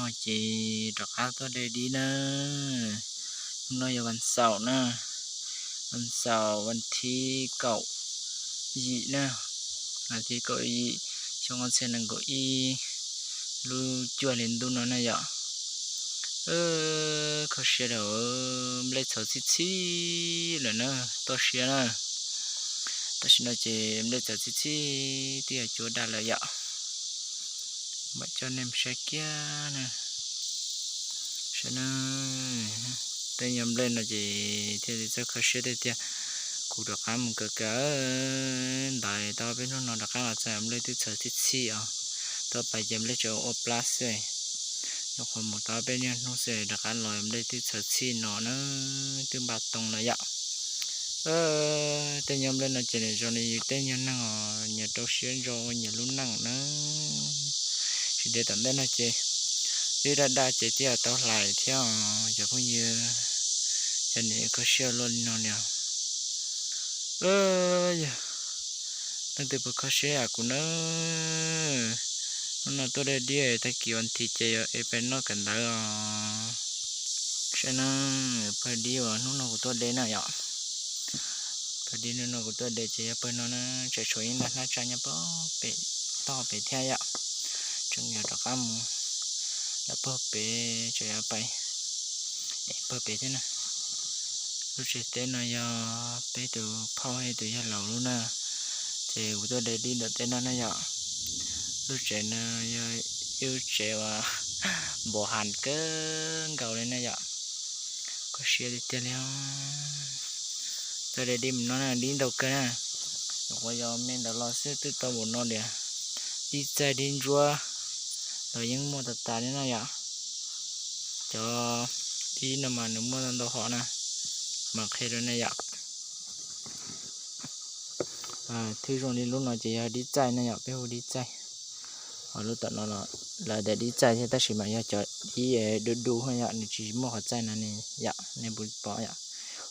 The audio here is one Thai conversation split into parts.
nó chỉ đọc áo tôi để đi nè nó giờวันเสาร์นะวันเสาร์วันที่เก้ายี่นะวันที่เก้ายี่ช่วงวันเสาร์นั่งเก้าอี้ลูจวนเล่นดูนั่นนะยะเขาเสียแล้วไม่ได้เท่าที่เลยนะตัวเสียนะแต่ฉันจะไม่ได้เท่าที่ที่จะได้เลยยะมาจนเนมเช็คยานะฉันแต่ยังเล่นนะจีที่จะเขาเสียได้ที่กูดอกข้ามก็เกินได้ต่อไปนู้นนอนดอกข้ามจะไม่ได้ที่เท่าที่อ่ะต่อไปยังไม่ได้จะโอพลัสเลยยกคนหมดต่อไปเนี่ยนู้นเสียดอกข้ามลอยไม่ได้ที่เท่าที่นอนนะที่บาดตรงเลยยะแต่ยังเล่นนะจีเนี่ยจนนี้แต่ยังนั่งเนี่ยตัวเสียจอเนี่ยลุ้นนั่งนะสิเดี๋ยวตอนนั้นนะจีที่ได้จีที่ตัวไหลเที่ยวจะพูดเยอะจะเนี่ยก็เชื่อล้นนอนเนี่ยตั้งแต่พวกเขาเชื่อกูเนอะนั่นตัวเดียวแต่กี่วันที่เจอเป็นนอกกันได้ฉะนั้นพอดีว่านู่นกูตัวเด่นนะยะพอดีนู่นกูตัวเด่นเจอเป็นนั่นนะจะช่วยนั่นนะจะเนี่ยป้อไปต่อไปเที่ยวยะจังเงี้ยตะกำแล้วป้อไปจะไปป้อไปที่นั่นรู้สึกเต้นหน่อยไปตัวพ่อให้ตัวยันเหล่าลูกนะเจ้าตัวเด็กดีเด็กเต้นนั่นนะยะรู้สึกนะยะyêuเจ้าบ่หันเกินเก่าเลยนะยะก็เชียร์เต้นแล้วตัวเด็กดีมันนั่นนะดีดอกกันนะดอกว่ายอมเมนดอกลอซื้อตัวตัวบนนอนเดียดีใจดีจัวเรายังมัวแต่ตาเนี่ยนะยะจะดีน้ำมันน้ำมันตัวหอนะมาแค่เรื่องนี้อยากที่ตรงนี้ลูกน้อยจะอยากดีใจนะอยากไปหูดีใจลูกตอนนั้นlà đểดีใจใช่แต่สิมาอยากจะดีดูให้อยากนี่จีมั่วหัวใจนั่นนี่อยากในบุญปออยาก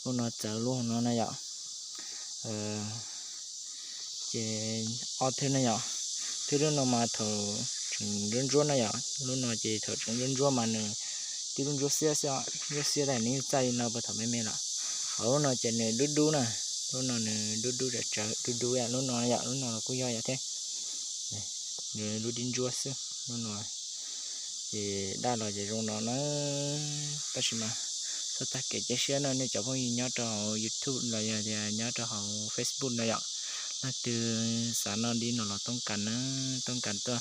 ลูกน้อยเจอลูกน้อยนะอยากเจอเท่านั้นอยากที่เรื่องน้องมาเถอะถึงเรื่องรั้วนะอยากลูกน้อยจะเถอะถึงเรื่องรั้วมาหนึ่งที่เรื่องรั้วเสียได้นี่ใจเราไปทำไม่ไม่ละnó chỉ này đu nè lúc nào này đu để chờ đu ya lúc nào ya lúc nào cũng ya thế rồi đu đinh chua xứ lúc nào thì đa là chỉ trong nó ta chỉ mà sao ta kể cho xe nó nên cháu không nhớ cho YouTube là ya nhớ cho họ Facebook này ạ nó từ sáng nó đi nó là tông cảnh tôi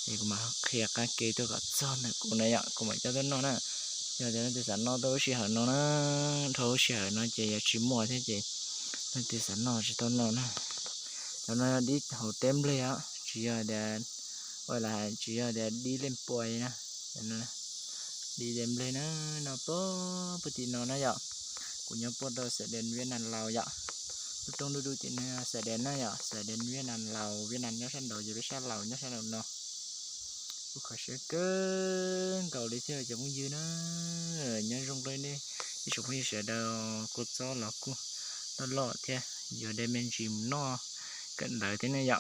thì mà khi cái kia tôi gặp sao này cũng này ạ cũng phải cho nó nè giờ thì nó từ sáng nó tôi chỉ hở nó thấu chỉ hở nó chỉ mua thế chị nó từ sáng nó chỉ tôi nó cho nó đi hồ tem lên á chỉ là để gọi là chỉ là để đi lên bồi nè đi đem lên nó bớt thì nó vậy của nhau bớt đó sẽ đến Việt Nam Lào vậy trong đôi chị này sẽ đến nó vậy sẽ đến Việt Nam Lào Việt Nam nhớ sang đầu rồi sang Lào nhớ sang đầu nó khỏi sẽ cơn cầu đi theo giống như nó nhân rong lên đi thì chúng mình sẽ đào cột gió là cô nó lọt thế giờ đây mình chìm nó cận lại thế này vậy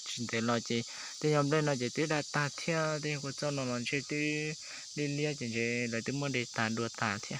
chỉ để lo chị thế hôm nay nó chỉ tới đã ta theo thế cột gió nó làm chơi tới đi lia chỉ lại tới muốn để ta đùa ta thế